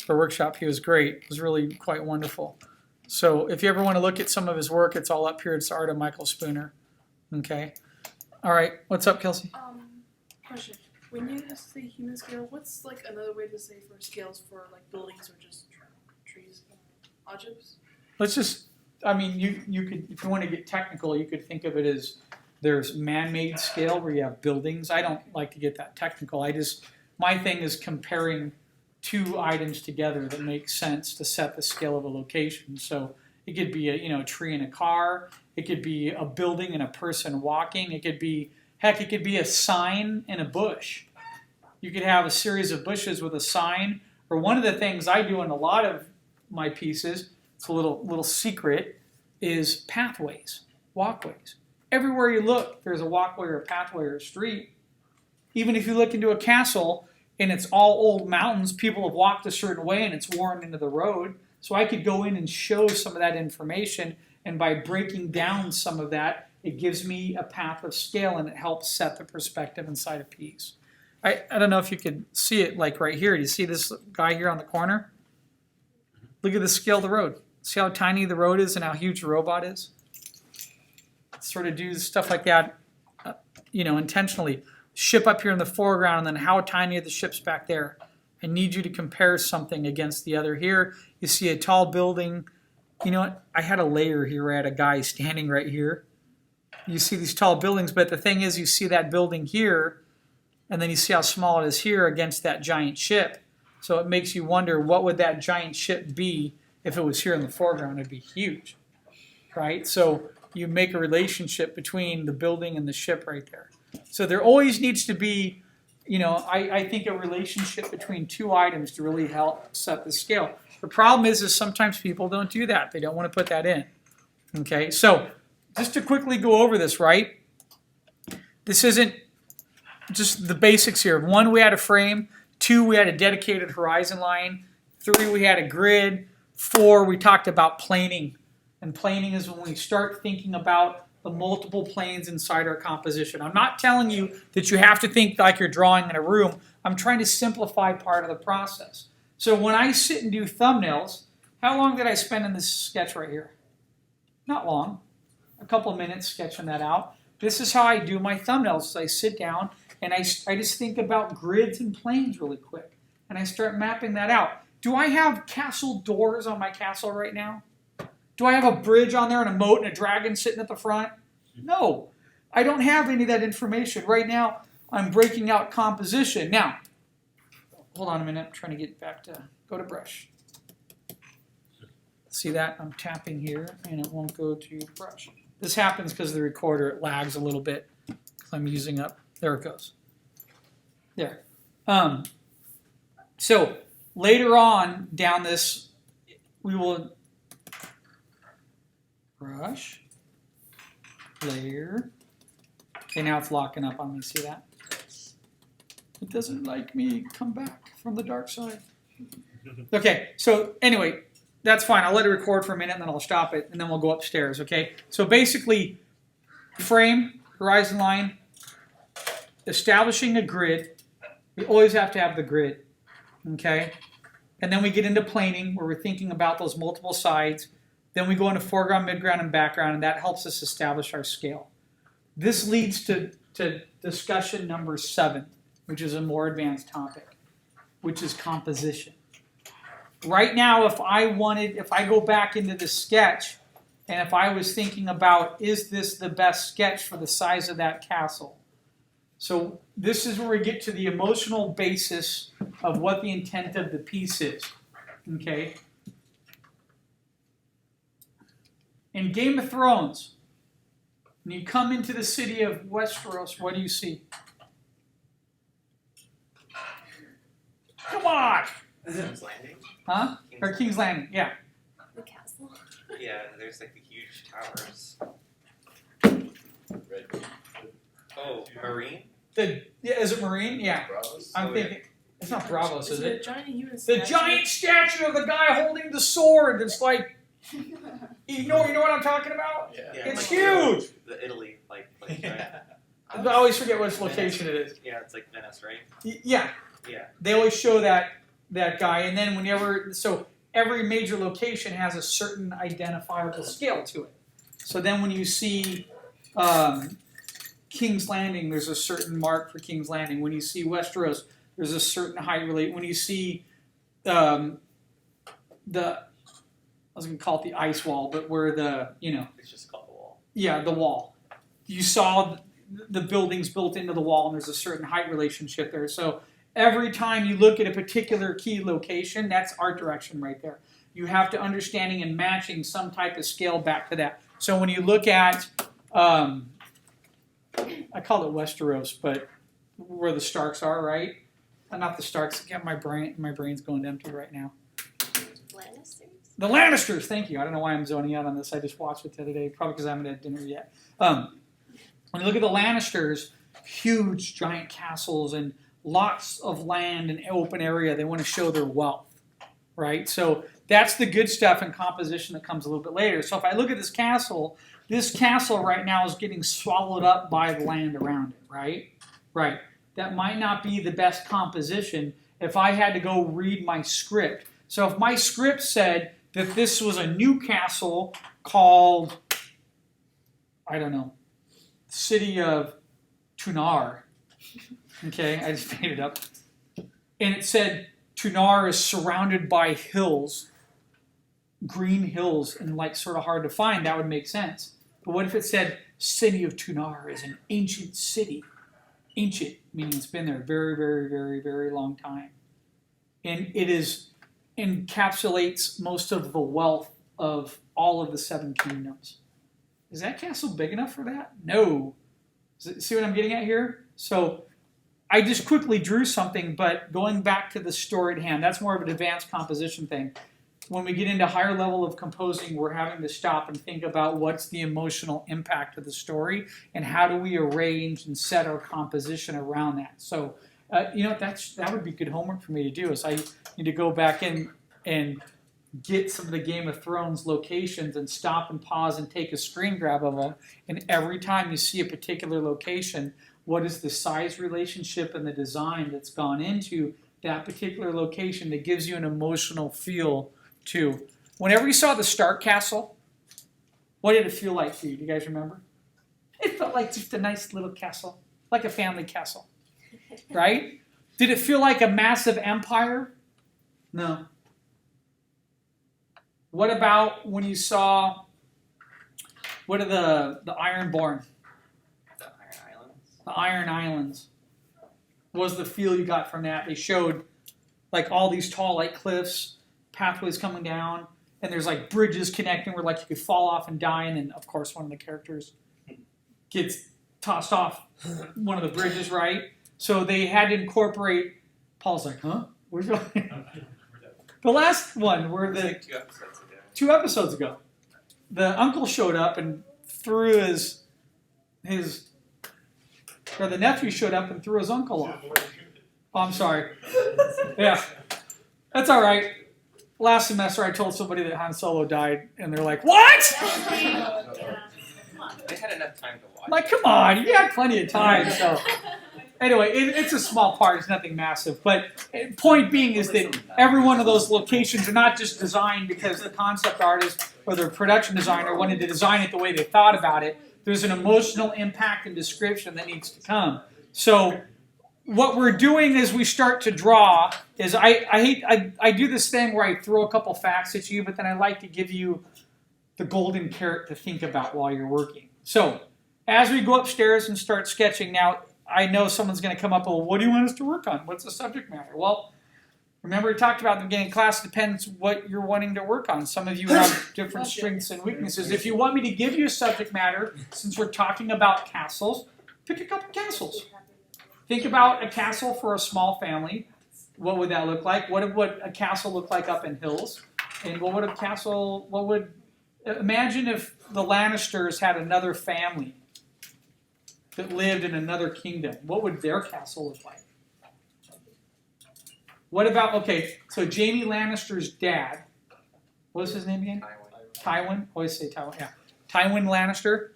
for a workshop. He was great. It was really quite wonderful. So if you ever want to look at some of his work, it's all up here. It's the Art of Michael Spooner. Okay. All right. What's up, Kelsey? Question. When you say human scale, what's like another way to say for scales for like buildings or just trees, objects? Let's just, I mean, you could, if you want to get technical, you could think of it as there's man-made scale where you have buildings. I don't like to get that technical. My thing is comparing two items together that make sense to set the scale of a location. So it could be a tree and a car. It could be a building and a person walking. It could be a sign and a bush. You could have a series of bushes with a sign. Or one of the things I do in a lot of my pieces, it's a little secret, is pathways, walkways. Everywhere you look, there's a walkway or a pathway or a street. Even if you look into a castle and it's all old mountains, people have walked a certain way and it's worn into the road. So I could go in and show some of that information, and by breaking down some of that, it gives me a path of scale and it helps set the perspective inside a piece. I don't know if you could see it like right here. Do you see this guy here on the corner? Look at the scale of the road. See how tiny the road is and how huge the robot is? Sort of do stuff like that, intentionally. Ship up here in the foreground, and then how tiny are the ships back there? I need you to compare something against the other. Here, you see a tall building. You know what? I had a layer here where I had a guy standing right here. You see these tall buildings, but the thing is, you see that building here, and then you see how small it is here against that giant ship. So it makes you wonder, what would that giant ship be if it was here in the foreground? It'd be huge, right? So you make a relationship between the building and the ship right there. So there always needs to be, I think a relationship between two items to really help set the scale. The problem is sometimes people don't do that. They don't want to put that in. Okay, so just to quickly go over this, right? This isn't just the basics here. 1, we had a frame. 2, we had a dedicated horizon line. 3, we had a grid. 4, we talked about planing. And planing is when we start thinking about the multiple planes inside our composition. I'm not telling you that you have to think like you're drawing in a room. I'm trying to simplify part of the process. So when I sit and do thumbnails, how long did I spend in this sketch right here? Not long. A couple of minutes sketching that out. This is how I do my thumbnails. I sit down and I just think about grids and planes really quick. And I start mapping that out. Do I have castle doors on my castle right now? Do I have a bridge on there and a moat and a dragon sitting at the front? No. I don't have any of that information. Right now, I'm breaking out composition. Now, hold on a minute. I'm trying to get back to, go to brush. See that? I'm tapping here and it won't go to brush. This happens because the recorder, it lags a little bit because I'm using up, there it goes. There. So later on down this, we will brush, layer. Okay, now it's locking up on me. See that? It doesn't like me. Come back from the dark side. Okay, so anyway, that's fine. I'll let it record for a minute and then I'll stop it and then we'll go upstairs, okay? So basically, frame, horizon line, establishing a grid. We always have to have the grid, okay? And then we get into planing where we're thinking about those multiple sides. Then we go into foreground, midground, and background, and that helps us establish our scale. This leads to to discussion number 7, which is a more advanced topic, which is composition. Right now, if I go back into the sketch, and if I was thinking about, is this the best sketch for the size of that castle? So this is where we get to the emotional basis of what the intent of the piece is. Okay? In Game of Thrones, when you come into the city of Westeros, what do you see? Come on! King's Landing? Huh? Or King's Landing, yeah. The castle. Yeah, there's like the huge towers. Oh, Marine? Is it Marine? Yeah. Bravos? I'm Oh, thinking, it's not Bravos, is it a it? giant human The statue? giant statue of the guy holding the sword that's like, you know what I'm talking about? Yeah. It's like huge! The Italy, like right? I always forget which location it is. Yeah, it's like Venice, right? Yeah, Yeah. they always show that guy, and then so every major location has a certain identifiable scale to it. So then when you see King's Landing, there's a certain mark for King's Landing. When you see Westeros, there's a certain height relate. When you see I was going to call it the ice wall, but where It's just called the wall. yeah, the wall. You saw the buildings built into the wall, and there's a certain height relationship there. So every time you look at a particular key location, that's art direction right there. You have to understanding and matching some type of scale back to that. So when you look at, I call it Westeros, but where the Starks are, right? Not the Starks. Get my brain's going empty right now. Lannisters? The Lannisters, thank you. I don't know why I'm zoning out on this. I just watched it the other day, probably because I haven't had dinner yet. When you look at the Lannisters, huge, giant castles and lots of land and open area. They want to show their wealth, right? So that's the good stuff in composition that comes a little bit later. So if I look at this castle right now is getting swallowed up by the land around it, right? Right. That might not be the best composition if I had to go read my script. So if my script said that this was a new castle called, I don't know, City of Tunar, okay, I just made it up, and it said Tunar is surrounded by hills, green hills, and like sort of hard to find, that would make sense. But what if it said City of Tunar is an ancient city? Ancient, meaning it's been there a very, very, very, very long time. And it encapsulates most of the wealth of all of the 7 kingdoms. Is that castle big enough for that? No. See what I'm getting at here? So I just quickly drew something, but going back to the story at hand, that's more of an advanced composition thing. When we get into higher level of composing, we're having to stop and think about what's the emotional impact of the story and how do we arrange and set our composition around that. So, that would be good homework for me to do. Is I need to go back in and get some of the Game of Thrones locations and stop and pause and take a screen grab of them. And every time you see a particular location, what is the size relationship and the design that's gone into that particular location that gives you an emotional feel to. Whenever you saw the Stark Castle, what did it feel like for you? Do you guys remember? It felt like just a nice little castle, like a family castle, right? Did it feel like a massive empire? No. What about when you saw, what are the Ironborn? The Iron Islands. The Iron Islands. What was the feel you got from that? They showed like all these tall like cliffs, pathways coming down, and there's like bridges connecting where like you could fall off and die, and then of course one of the characters gets tossed off one of the bridges, right? So they had to incorporate. Paul's like, huh? Where's the last one? Where It was the like 2 episodes ago. 2 episodes ago, the uncle showed up and threw his or the nephew showed up and threw his uncle off. Oh, I'm sorry. Yeah, that's all right. Last semester, I told somebody that Han Solo died, and they're like, "What?" They had enough time to watch. I'm like, come on, you had plenty of time. So anyway, it's a small part. It's nothing massive. But point being is that every one of those locations are not just designed because the concept artist or the production designer wanted to design it the way they thought about it. There's an emotional impact and description that needs to come. So what we're doing as we start to draw is I do this thing where I throw a couple facts at you, but then I like to give you the golden carrot to think about while you're working. So as we go upstairs and start sketching, now I know someone's going to come up, well, what do you want us to work on? What's the subject matter? Well, remember we talked about at the beginning of class, depends what you're wanting to work on. Some of you have different strengths and weaknesses. If you want me to give you a subject matter, since we're talking about castles, pick a couple castles. Think about a castle for a small family. What would that look like? What would a castle look like up in hills? And imagine if the Lannisters had another family that lived in another kingdom. What would their castle look like? What about, okay, so Jaime Lannister's dad, what was his name again? Tywin. Always say Tywin, yeah. Tywin Lannister.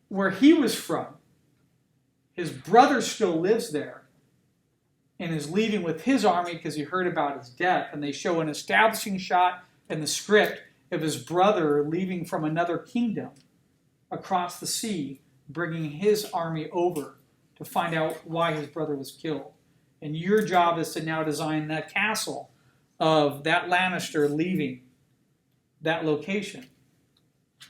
Where he was from, his brother still lives there and is leaving with his army because he heard about his death. And they show an establishing shot in the script of his brother leaving from another kingdom across the sea, bringing his army over to find out why his brother was killed. And your job is to now design that castle of that Lannister leaving that location.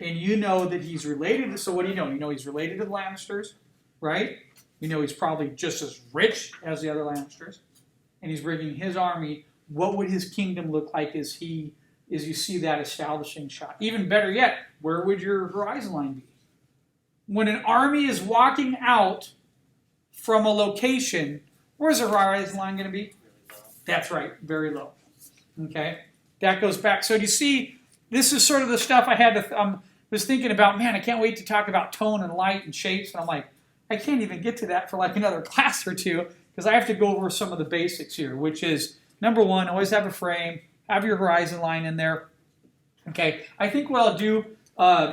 And you know that he's related. So what do you know? You know he's related to the Lannisters, right? You know he's probably just as rich as the other Lannisters. And he's bringing his army. What would his kingdom look like as you see that establishing shot? Even better yet, where would your horizon line be? When an army is walking out from a location, where's the horizon line going to be? That's right, very low. Okay, that goes back. So do you see, this is sort of the stuff I had to, was thinking about, man, I can't wait to talk about tone and light and shapes. And I'm like, I can't even get to that for like another class or two because I have to go over some of the basics here, which is, number one, always have a frame, have your horizon line in there. Okay, I think what I'll do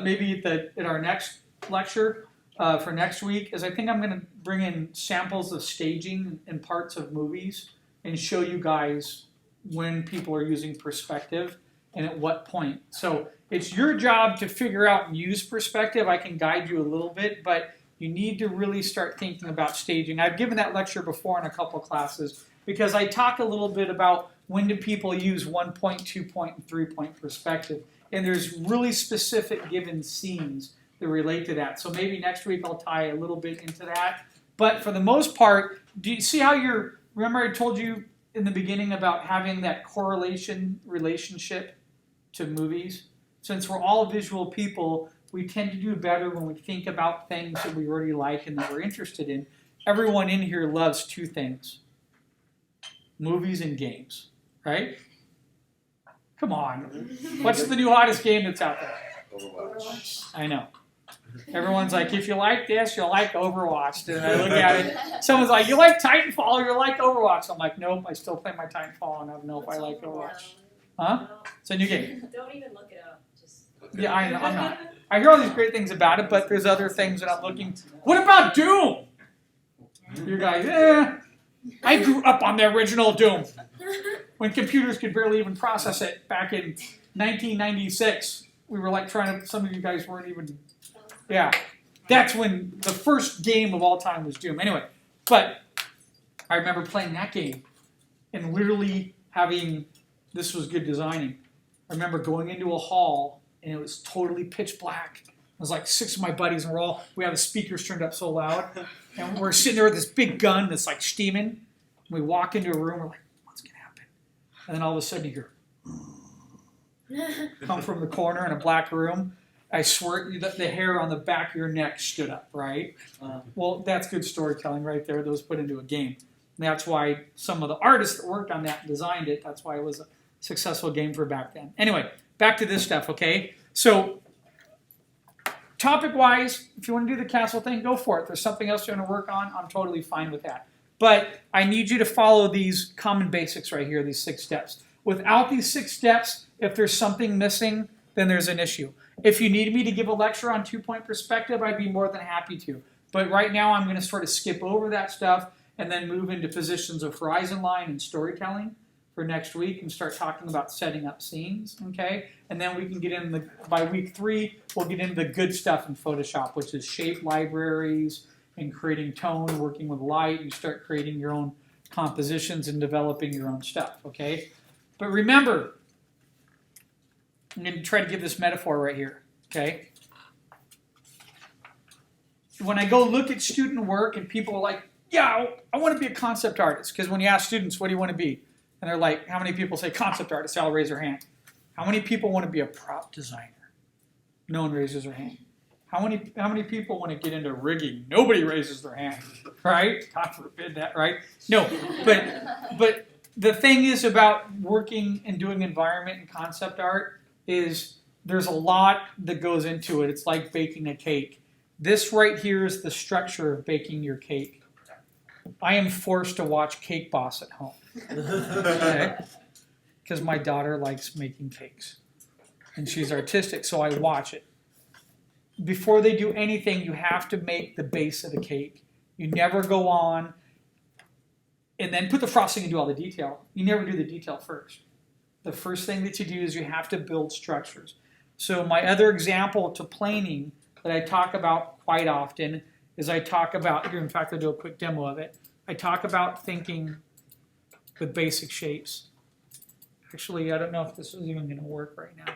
maybe at our next lecture for next week is I think I'm going to bring in samples of staging and parts of movies and show you guys when people are using perspective and at what point. So it's your job to figure out and use perspective. I can guide you a little bit, but you need to really start thinking about staging. I've given that lecture before in a couple classes because I talk a little bit about when do people use 1 point, 2 point, and 3 point perspective. And there's really specific given scenes that relate to that. So maybe next week I'll tie a little bit into that. But for the most part, do you see how remember I told you in the beginning about having that correlation relationship to movies? Since we're all visual people, we tend to do better when we think about things that we already like and that we're interested in. Everyone in here loves two things: movies and games, right? Come on. What's the new hottest game that's out there? Overwatch. I know. Everyone's like, if you like this, you'll like Overwatch. And I look at it, someone's like, you like Titanfall or you like Overwatch? I'm like, nope, I still play my Titanfall and I don't know if I like Overwatch. Huh? It's a new game. Don't even look it up. Just Yeah, I'm not. I hear all these great things about it, but there's other things that I'm looking. What about Doom? You guys, I grew up on the original Doom when computers could barely even process it back in 1996. We were like some of you guys weren't even, yeah. That's when the first game of all time was Doom. Anyway, but I remember playing that game and literally this was good designing. I remember going into a hall and it was totally pitch black. It was like 6 of my buddies and we have the speakers turned up so loud. And we're sitting there with this big gun that's like steaming. And we walk into a room, we're like, what's going to happen? And then all of a sudden you hear, come from the corner in a black room. I swear the hair on the back of your neck stood up, right? Well, that's good storytelling right there. That was put into a game. And that's why some of the artists that worked on that and designed it, that's why it was a successful game for back then. Anyway, back to this stuff, okay? So, topic-wise, if you want to do the castle thing, go for it. If there's something else you want to work on, I'm totally fine with that. But I need you to follow these common basics right here, these 6 steps. Without these 6 steps, if there's something missing, then there's an issue. If you need me to give a lecture on 2-point perspective, I'd be more than happy to. But right now, I'm going to sort of skip over that stuff and then move into positions of horizon line and storytelling for next week and start talking about setting up scenes, okay? And then we can get in by week 3, we'll get into the good stuff in Photoshop, which is shape libraries and creating tone, working with light. You start creating your own compositions and developing your own stuff, okay? But remember, I'm going to try to give this metaphor right here, okay? When I go look at student work and people are like, yeah, I want to be a concept artist, because when you ask students, what do you want to be? And they're like, how many people say concept artist? I'll raise their hand. How many people want to be a prop designer? No one raises their hand. How many people want to get into rigging? Nobody raises their hand, right? God forbid that, right? No, but the thing is about working and doing environment and concept art is there's a lot that goes into it. It's like baking a cake. This right here is the structure of baking your cake. I am forced to watch Cake Boss at home, okay? Because my daughter likes making cakes, and she's artistic, so I watch it. Before they do anything, you have to make the base of the cake. You never go on and then put the frosting and do all the detail. You never do the detail first. The first thing that you do is you have to build structures. So my other example to planing that I talk about quite often is I talk about, here in fact I'll do a quick demo of it, I talk about thinking with basic shapes. Actually, I don't know if this is even going to work right now.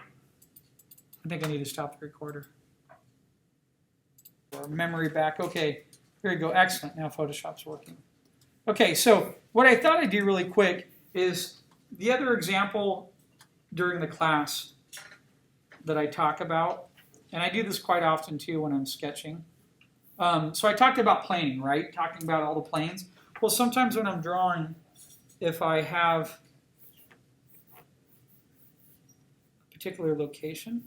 I think I need to stop the recorder. Or memory back. Okay, here you go. Excellent. Now Photoshop's working. Okay, so what I thought I'd do really quick is the other example during the class that I talk about, and I do this quite often too when I'm sketching. So I talked about planing, right? Talking about all the planes. Well, sometimes when I'm drawing, if I have a particular location,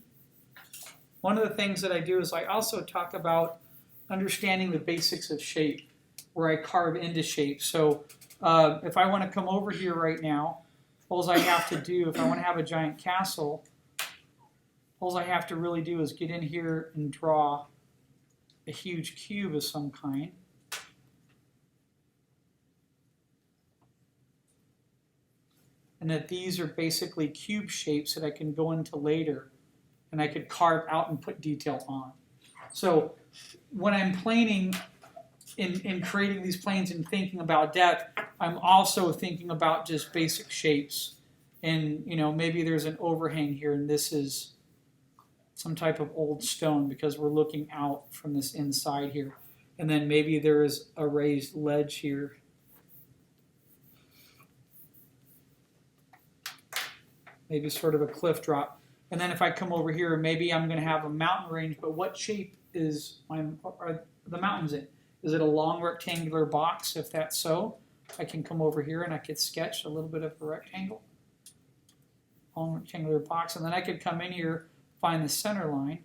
one of the things that I do is I also talk about understanding the basics of shape, where I carve into shape. So if I want to come over here right now, all I have to do, if I want to have a giant castle, all I have to really do is get in here and draw a huge cube of some kind. And that these are basically cube shapes that I can go into later and I could carve out and put detail on. So when I'm planing in creating these planes and thinking about depth, I'm also thinking about just basic shapes. And maybe there's an overhang here and this is some type of old stone because we're looking out from this inside here. And then maybe there is a raised ledge here. Maybe sort of a cliff drop. And then if I come over here, maybe I'm going to have a mountain range, but what shape are the mountains in? Is it a long rectangular box? If that's so, I can come over here and I could sketch a little bit of a rectangle. Long rectangular box. And then I could come in here, find the center line.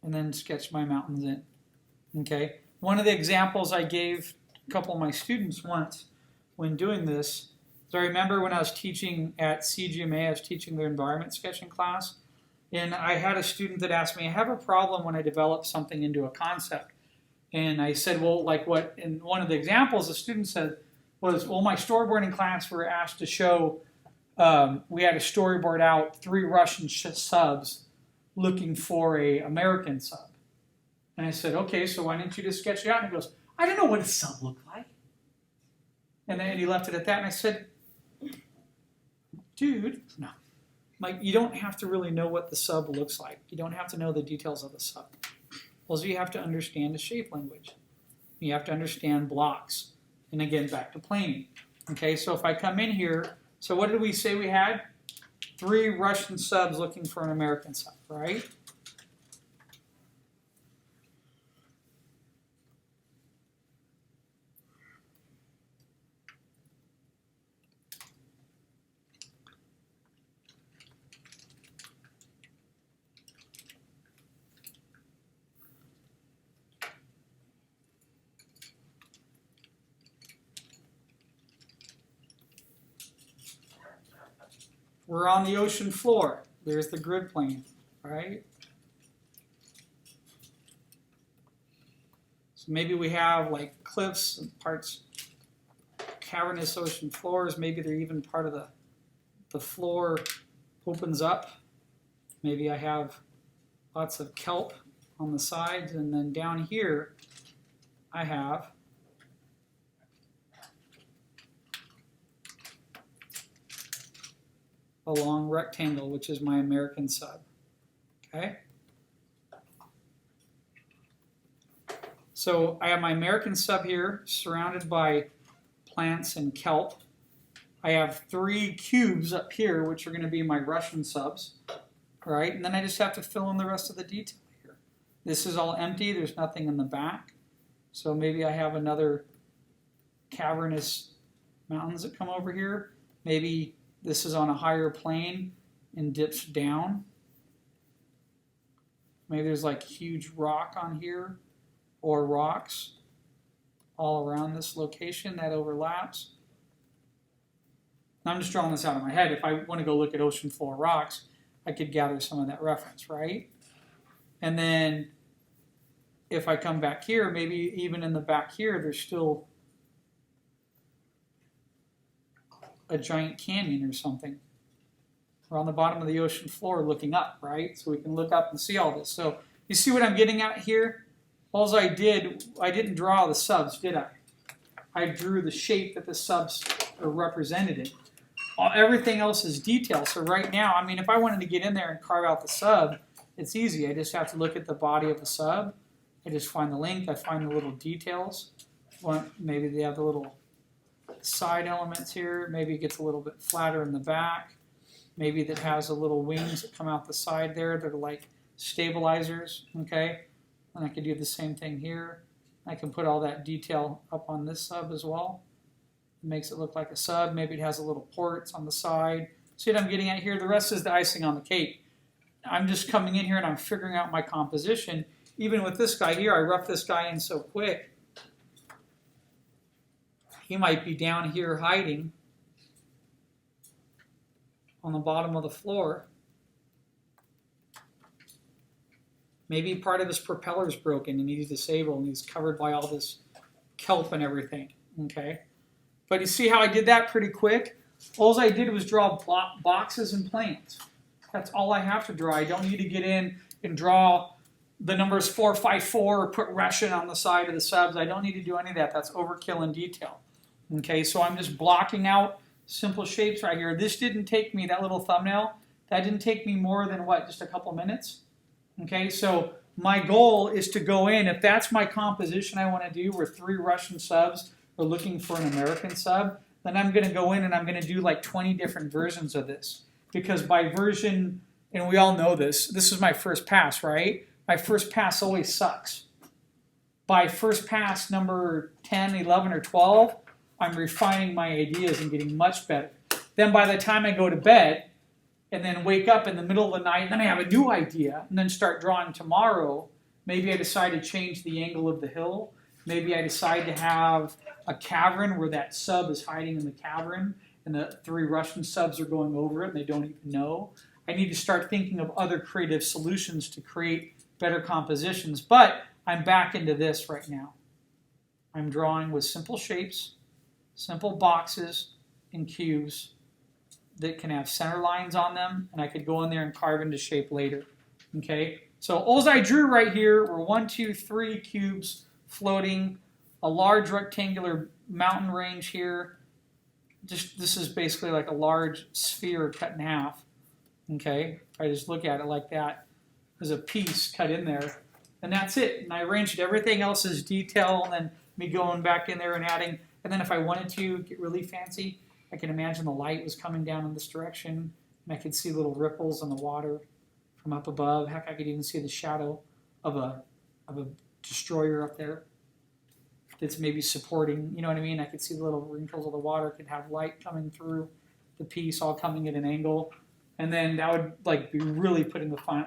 And then sketch my mountains in. Okay. One of the examples I gave a couple of my students once when doing this, so I remember when I was teaching at CGMA, I was teaching their environment sketching class, and I had a student that asked me, I have a problem when I develop something into a concept. And I said, well, like what? And one of the examples the student said was, well, my storyboarding class, we were asked to show, we had a storyboard out 3 Russian subs looking for a American sub. And I said, okay, so why didn't you just sketch it out? And he goes, I don't know what a sub looked like. And then he left it at that, and I said, dude, no. Like, you don't have to really know what the sub looks like. You don't have to know the details of the sub. Also, you have to understand the shape language. You have to understand blocks. And again, back to planing. Okay, so if I come in here, so what did we say we had? 3 Russian subs looking for an American sub, right? We're on the ocean floor. There's the grid plane, right? So maybe we have like cliffs and parts, cavernous ocean floors. Maybe they're even part of the floor opens up. Maybe I have lots of kelp on the sides, and then down here I have a long rectangle, which is my American sub. Okay? So I have my American sub here, surrounded by plants and kelp. I have 3 cubes up here, which are going to be my Russian subs. Right? And then I just have to fill in the rest of the detail here. This is all empty. There's nothing in the back. So maybe I have another cavernous mountains that come over here. Maybe this is on a higher plane and dips down. Maybe there's like huge rock on here or rocks all around this location that overlaps. Now I'm just drawing this out of my head. If I want to go look at ocean floor rocks, I could gather some of that reference, right? And then if I come back here, maybe even in the back here, there's still a giant canyon or something. We're on the bottom of the ocean floor looking up, right? So we can look up and see all this. So you see what I'm getting at here? All I didn't draw the subs, did I? I drew the shape that the subs are represented in. Everything else is detail. So right now, I mean, if I wanted to get in there and carve out the sub, it's easy. I just have to look at the body of the sub. I just find the length. I find the little details. Maybe they have the little side elements here. Maybe it gets a little bit flatter in the back. Maybe that has a little wings that come out the side there. They're like stabilizers, okay? And I could do the same thing here. I can put all that detail up on this sub as well. It makes it look like a sub. Maybe it has a little ports on the side. See what I'm getting at here? The rest is the icing on the cake. I'm just coming in here and I'm figuring out my composition. Even with this guy here, I roughed this guy in so quick. He might be down here hiding on the bottom of the floor. Maybe part of his propeller is broken and he's disabled and he's covered by all this kelp and everything. Okay, but you see how I did that pretty quick? All I did was draw boxes and planes. That's all I have to draw. I don't need to get in and draw the numbers 454 or put Russian on the side of the subs. I don't need to do any of that. That's overkill in detail. Okay, so I'm just blocking out simple shapes right here. This didn't take me, that little thumbnail, that didn't take me more than what, just a couple minutes? Okay, so my goal is to go in, if that's my composition I want to do, where 3 Russian subs are looking for an American sub, then I'm going to go in and I'm going to do like 20 different versions of this. Because by version, and we all know this is my first pass, right? My first pass always sucks. By first pass number 10, 11, or 12, I'm refining my ideas and getting much better. Then by the time I go to bed, and then wake up in the middle of the night, and then I have a new idea, and then start drawing tomorrow, maybe I decide to change the angle of the hill. Maybe I decide to have a cavern where that sub is hiding in the cavern, and the 3 Russian subs are going over it, and they don't even know. I need to start thinking of other creative solutions to create better compositions, but I'm back into this right now. I'm drawing with simple shapes, simple boxes and cubes that can have center lines on them, and I could go in there and carve into shape later. Okay, so all I drew right here were 1, 2, 3 cubes floating, a large rectangular mountain range here. Just this is basically like a large sphere cut in half. Okay, if I just look at it like that, there's a piece cut in there, and that's it. And I arranged everything else as detail, and then me going back in there and adding. And then if I wanted to get really fancy, I can imagine the light was coming down in this direction, and I could see little ripples in the water from up above. Heck, I could even see the shadow of a destroyer up there that's maybe supporting, you know what I mean? I could see the little wrinkles of the water, could have light coming through the piece, all coming at an angle, and then that would like be really putting the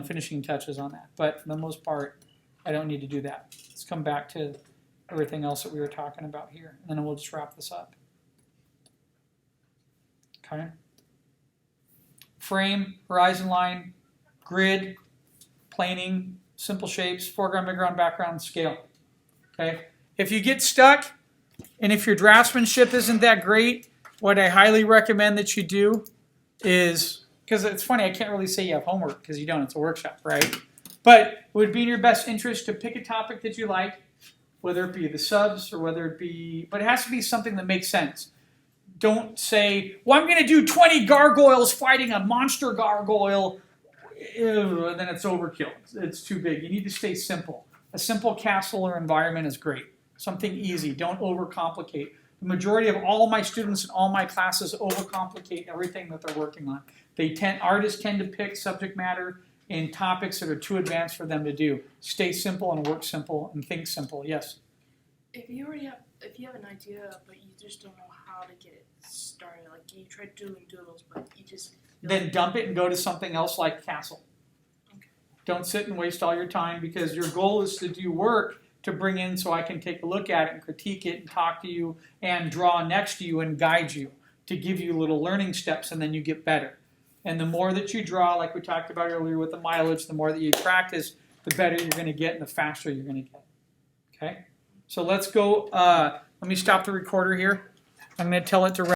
finishing touches on that. But for the most part, I don't need to do that. Let's come back to everything else that we were talking about here, and then we'll just wrap this up. Okay. Frame, horizon line, grid, planing, simple shapes, foreground, midground, background, scale. Okay? If you get stuck, and if your draftsmanship isn't that great, what I highly recommend that you do is, because it's funny, I can't really say you have homework because you don't, it's a workshop, right? But it would be in your best interest to pick a topic that you like, whether it be the subs or whether it be, but it has to be something that makes sense. Don't say, well, I'm going to do 20 gargoyles fighting a monster gargoyle, and then it's overkill. It's too big. You need to stay simple. A simple castle or environment is great. Something easy. Don't overcomplicate. The majority of all my students in all my classes overcomplicate everything that they're working on. Artists tend to pick subject matter and topics that are too advanced for them to do. Stay simple and work simple and think simple. Yes? If you have an idea but you just don't know how to get it started, like you tried doing doodles but you just Then dump it and go to something else like Castle. Okay. Don't sit and waste all your time because your goal is to do work to bring in so I can take a look at it and critique it and talk to you and draw next to you and guide you to give you little learning steps, and then you get better. And the more that you draw, like we talked about earlier with the mileage, the more that you practice, the better you're going to get and the faster you're going to get. Okay? So let's go. Let me stop the recorder here. I'm going to tell it to